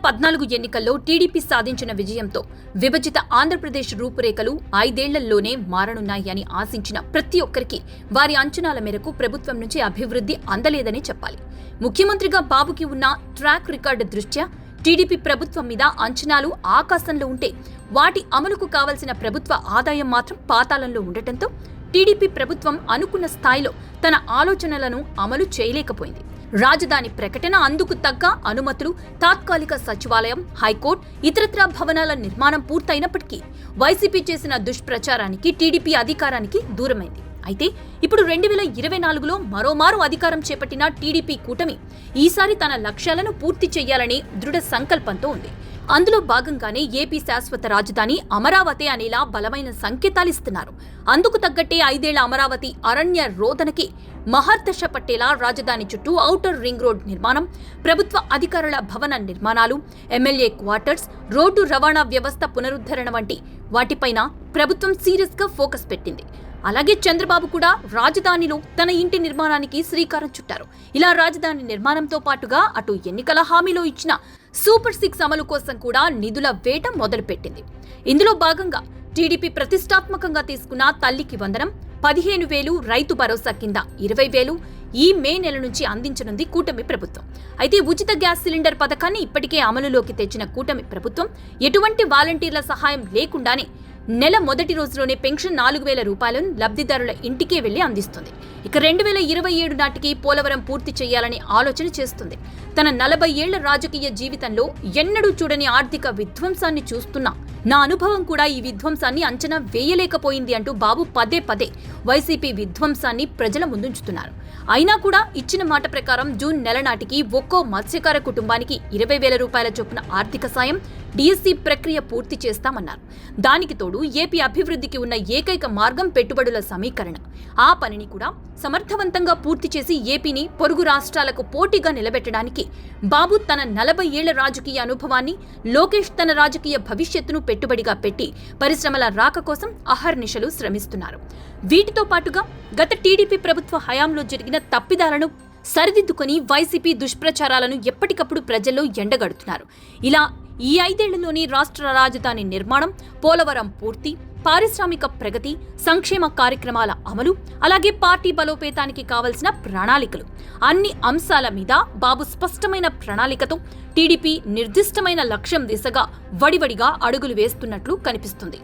2014 ఎన్నికల్లో టీడీపీ సాధించిన విజయంతో విభజిత ఆంధ్రప్రదేశ్ రూపురేఖలు 5 ఏళ్లలోనే మారనున్నాయని ఆశించిన ప్రతి ఒక్కరికి వారి అంచనాల మేరకు ప్రభుత్వం నుంచి అభివృద్ధి అందలేదని చెప్పాలి. ముఖ్యమంత్రిగా బాబుకి ఉన్న ట్రాక్ రికార్డు దృష్ట్యా టీడీపీ ప్రభుత్వం మీద అంచనాలు ఆకాశంలో ఉంటే వాటి అమలుకు కావలసిన ప్రభుత్వ ఆదాయం మాత్రం పాతాళంలో ఉండటంతో టీడీపీ ప్రభుత్వం అనుకున్న స్థాయిలో తన ఆలోచనలను అమలు చేయలేకపోయింది. రాజధాని ప్రకటన, అందుకు తగ్గ అనుమతులు, తాత్కాలిక సచివాలయం, హైకోర్టు, ఇతరత్రా భవనాల నిర్మాణం పూర్తయినప్పటికీ వైసీపీ చేసిన దుష్ప్రచారానికి టీడీపీ అధికారానికి దూరమైంది. అయితే ఇప్పుడు 2024లో మరోమారు అధికారం చేపట్టిన టీడీపీ కూటమి ఈసారి తన లక్ష్యాలను పూర్తి చేయాలనే దృఢ సంకల్పంతో ఉంది. అందులో భాగంగానే ఏపీ శాశ్వత రాజధాని అమరావతి అనేలా బలమైన సంకేతాలిస్తున్నారు. అందుకు తగ్గట్టే 5 ఏళ్ల అమరావతి అరణ్య రోదనకి మహర్దశ పట్టేలా రాజధాని చుట్టూ ఔటర్ రింగ్ రోడ్ నిర్మాణం, ప్రభుత్వ అధికారుల భవన నిర్మాణాలు, ఎమ్మెల్యే క్వార్టర్స్, రోడ్డు రవాణా వ్యవస్థ పునరుద్ధరణ వంటి వాటిపైన ప్రభుత్వం సీరియస్ గా ఫోకస్ పెట్టింది. అలాగే చంద్రబాబు కూడా రాజధానిలో తన ఇంటి నిర్మాణానికి శ్రీకారం చుట్టారు. ఇలా రాజధాని నిర్మాణంతో పాటుగా అటు ఎన్నికల హామీలో ఇచ్చిన సూపర్ 6 అమలు కోసం కూడా నిధుల వేట మొదలుపెట్టింది. ఇందులో భాగంగా టీడీపీ ప్రతిష్టాత్మకంగా తీసుకున్న తల్లికి వందనం, 15,000, రైతు భరోసా కింద 20,000 ఈ మే నెల నుంచి అందించనుంది కూటమి ప్రభుత్వం. అయితే ఉచిత గ్యాస్ సిలిండర్ పథకాన్ని ఇప్పటికే అమలులోకి తెచ్చిన కూటమి ప్రభుత్వం ఎటువంటి వాలంటీర్ల సహాయం లేకుండానే నెల మొదటి రోజులోనే పెన్షన్ 4,000 రూపాయలను లబ్ధిదారుల ఇంటికే వెళ్లి అందిస్తుంది. ఇక 2027 నాటికి పోలవరం పూర్తి చేయాలని ఆలోచన చేస్తుంది. తన 40 ఏళ్ల రాజకీయ జీవితంలో ఎన్నడూ చూడని ఆర్థిక విధ్వంసాన్ని చూస్తున్నా నా అనుభవం కూడా ఈ విధ్వంసాన్ని అంచనా వేయలేకపోయింది అంటూ బాబు పదే పదే వైసీపీ విధ్వంసాన్ని ప్రజల ముందుంచుతున్నారు. అయినా కూడా ఇచ్చిన మాట ప్రకారం జూన్ నెల నాటికి ఒక్కో మత్స్యకార కుటుంబానికి 20,000 రూపాయల చొప్పున ఆర్థిక సాయం, డిఎస్సి ప్రక్రియ పూర్తి చేస్తామన్నారు. దానికి తోడు ఏపీ అభివృద్ధికి ఉన్న ఏకైక మార్గం పెట్టుబడుల సమీకరణ. ఆ పనిని కూడా సమర్థవంతంగా పూర్తి చేసి ఏపీని పొరుగు రాష్ట్రాలకు పోటీగా నిలబెట్టడానికి బాబు తన 40 ఏళ్ల రాజకీయ అనుభవాన్ని, లోకేష్ తన రాజకీయ భవిష్యత్తును పెట్టుబడిగా పెట్టి పరిశ్రమల రాక కోసం అహర్నిశలు శ్రమిస్తున్నారు. వీటితో పాటుగా గత టీడీపీ ప్రభుత్వ హయాంలో జరిగిన తప్పిదాలను సరిదిద్దుకొని వైసీపీ దుష్ప్రచారాలను ఎప్పటికప్పుడు ప్రజల్లో ఎండగడుతున్నారు. ఇలా ఈ 5 ఏళ్లలోని రాష్ట్ర రాజధాని నిర్మాణం, పోలవరం పూర్తి, పారిశ్రామిక ప్రగతి, సంక్షేమ కార్యక్రమాల అమలు, అలాగే పార్టీ బలోపేతానికి కావలసిన ప్రణాళికలు, అన్ని అంశాల మీద బాబు స్పష్టమైన ప్రణాళికతో టీడీపీ నిర్దిష్టమైన లక్ష్యం దిశగా వడివడిగా అడుగులు వేస్తున్నట్లు కనిపిస్తుంది.